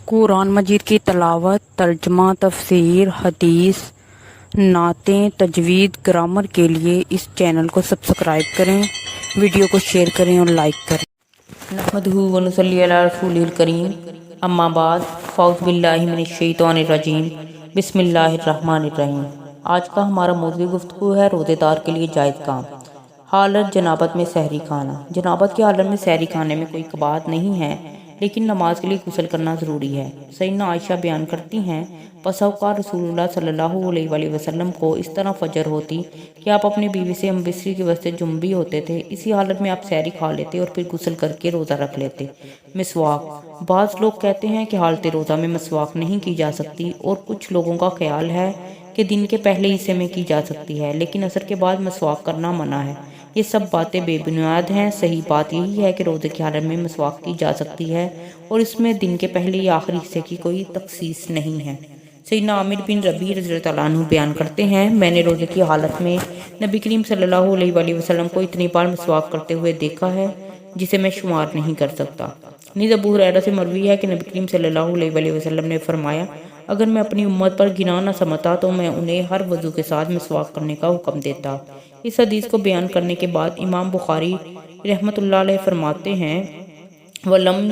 قرآن مجید کی تلاوت، ترجمہ، تفسیر، حدیث، نعتیں، تجوید، گرامر کے لیے اس چینل کو سبسکرائب کریں، ویڈیو کو شیئر کریں اور لائک کریں۔ نحمدہ و نصلی علی رسولہ الکریم، اما بعد، فاعوذ باللہ من الشیطان الرجیم، بسم اللہ الرحمن الرحیم۔ آج کا ہمارا موضوع گفتگو ہے روزے دار کے لیے جائز کام، حالت جنابت میں سحری کھانا۔ جنابت کی حالت میں سحری کھانے میں کوئی قباحت نہیں ہے، لیکن نماز کے لیے غسل کرنا ضروری ہے۔ سیدنا عائشہ بیان کرتی ہیں، پس اوقات رسول اللہ صلی اللہ علیہ وآلہ وسلم کو اس طرح فجر ہوتی کہ آپ اپنی بیوی سے ہم بستری کی وجہ سے جنبی ہوتے تھے، اسی حالت میں آپ سحری کھا لیتے اور پھر غسل کر کے روزہ رکھ لیتے۔ مسواک، بعض لوگ کہتے ہیں کہ حالت روزہ میں مسواک نہیں کی جا سکتی، اور کچھ لوگوں کا خیال ہے کہ دن کے پہلے حصے میں کی جا سکتی ہے، لیکن عصر کے بعد مسواک کرنا منع ہے۔ یہ سب باتیں بے بنیاد ہیں۔ صحیح بات یہی ہے کہ روزے کی حالت میں مسواک کی جا سکتی ہے، اور اس میں دن کے پہلے یا آخری حصے کی کوئی تخصیص نہیں ہے۔ سیدنا عامر بن ربیع رضی اللہ عنہ بیان کرتے ہیں، میں نے روزے کی حالت میں نبی کریم صلی اللہ علیہ وآلہ وسلم کو اتنی بار مسواک کرتے ہوئے دیکھا ہے جسے میں شمار نہیں کر سکتا۔ نیز ابو ہریرہ سے مروی ہے کہ نبی کریم صلی اللہ علیہ وآلہ وسلم نے فرمایا، اگر میں اپنی امت پر گناہ نہ سمجھتا تو میں انہیں ہر وضو کے ساتھ مسواک کرنے کا حکم دیتا۔ اس حدیث کو بیان کرنے کے بعد امام بخاری رحمۃ اللہ علیہ فرماتے ہیں، وَلَمْ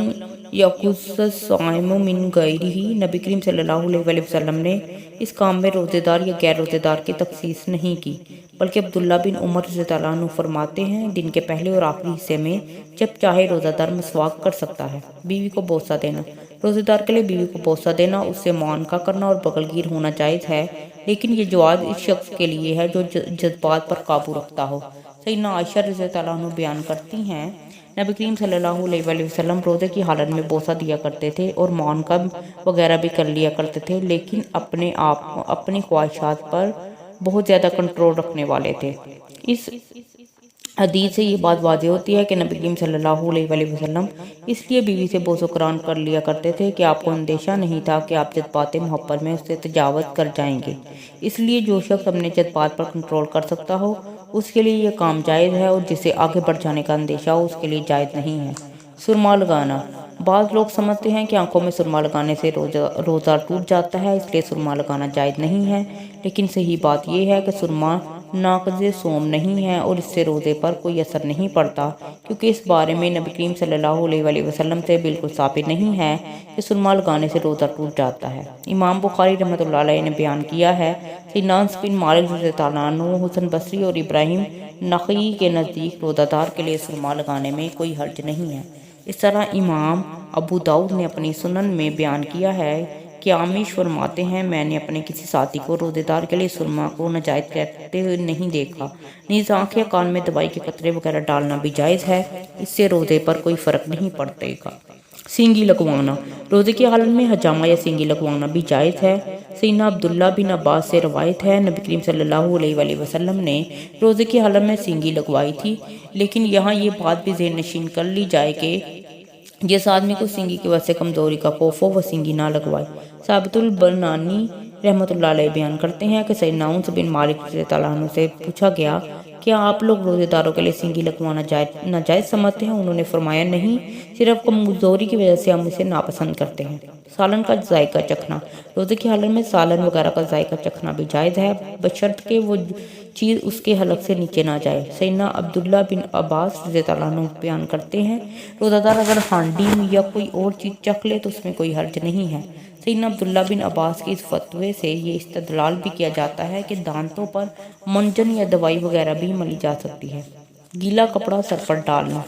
يَقُصَّ الصَّائِمُ مِنْ غَيْرِهِ، نبی کریم صلی اللہ علیہ وآلہ وسلم نے اس کام میں روزے دار یا غیر روزے دار کی تخصیص نہیں کی، بلکہ عبداللہ بن عمر رضی اللہ عنہ فرماتے ہیں، دن کے پہلے اور آخری حصے میں جب چاہے روزہ دار مسواک کر سکتا ہے۔ بیوی کو بوسہ دینا، روزے دار کے لیے بیوی کو بوسہ دینا، اس سے معانقہ کرنا اور بغل گیر ہونا جائز ہے، لیکن یہ جواز اس شخص کے لیے ہے جو جذبات پر قابو رکھتا ہو۔ سیدنا عائشہ رضی اللہ عنہ بیان کرتی ہیں، نبی کریم صلی اللہ علیہ وآلہ وسلم روزے کی حالت میں بوسہ دیا کرتے تھے اور معانقہ وغیرہ بھی کر لیا کرتے تھے، لیکن اپنی خواہشات پر بہت زیادہ کنٹرول رکھنے والے تھے۔ اس حدیث سے یہ بات واضح ہوتی ہے کہ نبی کریم صلی اللہ علیہ وآلہ وسلم اس لیے بیوی سے بوس و کران کر لیا کرتے تھے کہ آپ کو اندیشہ نہیں تھا کہ آپ جذبات محبت میں اس سے تجاوز کر جائیں گے۔ اس لیے جو شخص اپنے جذبات پر کنٹرول کر سکتا ہو اس کے لیے یہ کام جائز ہے، اور جسے آگے بڑھ جانے کا اندیشہ ہو اس کے لیے جائز نہیں ہے۔ سرما لگانا، بعض لوگ سمجھتے ہیں کہ آنکھوں میں سرما لگانے سے روزہ ٹوٹ جاتا ہے، اس لیے سرما لگانا جائز نہیں ہے، لیکن صحیح بات یہ ہے کہ سرما ناقض صوم نہیں ہے اور اس سے روزے پر کوئی اثر نہیں پڑتا، کیونکہ اس بارے میں نبی کریم صلی اللہ علیہ وآلہ وسلم سے بالکل ثابت نہیں ہے کہ سرما لگانے سے روزہ ٹوٹ جاتا ہے۔ امام بخاری رحمۃ اللہ علیہ نے بیان کیا ہے کہ انس بن مالک رضی اللہ عنہ، حسن بصری اور ابراہیم نخعی کے نزدیک روزہ دار کے لیے سرما لگانے میں کوئی حرج نہیں ہے۔ اس طرح امام ابو داؤد نے اپنی سنن میں بیان کیا ہے کہ عامش فرماتے ہیں، میں نے اپنے کسی ساتھی کو روزے دار کے لیے سرما کو ناجائز کہتے ہوئے نہیں دیکھا۔ نیز آنکھ یا کان میں دوائی کے قطرے وغیرہ ڈالنا بھی جائز ہے، اس سے روزے پر کوئی فرق نہیں پڑے گا۔ سینگی لگوانا، روزے کی حالت میں حجامہ یا سینگی لگوانا بھی جائز ہے۔ سیدنا عبداللہ بن عباس سے روایت ہے، نبی کریم صلی اللہ علیہ وآلہ وسلم نے روزے کی حالت میں سینگی لگوائی تھی، لیکن یہاں یہ بات بھی ذہن نشین کر لی جائے کہ جس آدمی کو سینگی کی وجہ سے کمزوری کا خوف ہو وہ سینگی نہ لگوائے۔ ثابت البنانی رحمۃ اللہ علیہ بیان کرتے ہیں کہ سیدنا انس بن مالک رضی اللہ عنہ سے پوچھا گیا، کیا آپ لوگ روزے داروں کے لیے سینگی لگوانا ناجائز سمجھتے ہیں؟ انہوں نے فرمایا، نہیں، صرف کمزوری کی وجہ سے ہم اسے ناپسند کرتے ہیں۔ سالن کا ذائقہ چکھنا، روزے کی حالت میں سالن وغیرہ کا ذائقہ چکھنا بھی جائز ہے، بشرط کہ وہ چیز اس کے حلق سے نیچے نہ جائے۔ سیدنا عبداللہ بن عباس رضی اللہ عنہ بیان کرتے ہیں، روزہ دار اگر ہانڈی یا کوئی اور چیز چکھ لے تو اس میں کوئی حرج نہیں ہے۔ سیدنا عبداللہ بن عباس کے اس فتوے سے یہ استدلال بھی کیا جاتا ہے کہ دانتوں پر منجن یا دوائی وغیرہ بھی ملی جا سکتی ہے۔ گیلا کپڑا سر پر ڈالنا،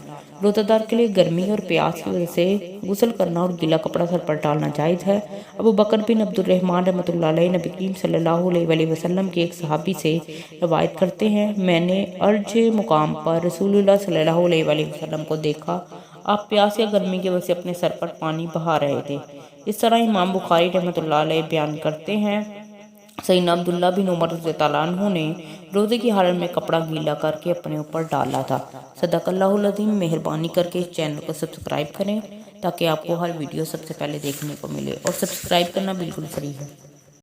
روزہ دار کے لیے گرمی اور پیاس کی وجہ سے غسل کرنا اور گیلا کپڑا سر پر ڈالنا جائز ہے۔ ابو بکر بن عبد الرحمن رحمۃ اللہ علیہ نبی کریم صلی اللہ علیہ وآلہ وسلم کے ایک صحابی سے روایت کرتے ہیں، میں نے ارج مقام پر رسول اللہ صلی اللہ علیہ وآلہ وسلم کو دیکھا، آپ پیاس یا گرمی کی وجہ سے اپنے سر پر پانی بہا رہے تھے۔ اس طرح امام بخاری رحمۃ اللہ علیہ بیان کرتے ہیں، سیدنا عبداللہ بن عمر رضی اللہ عنہ نے روزے کی حالت میں کپڑا گیلا کر کے اپنے اوپر ڈالا تھا۔ صدق اللہ العظیم۔ مہربانی کر کے اس چینل کو سبسکرائب کریں تاکہ آپ کو ہر ویڈیو سب سے پہلے دیکھنے کو ملے، اور سبسکرائب کرنا بالکل فری ہے۔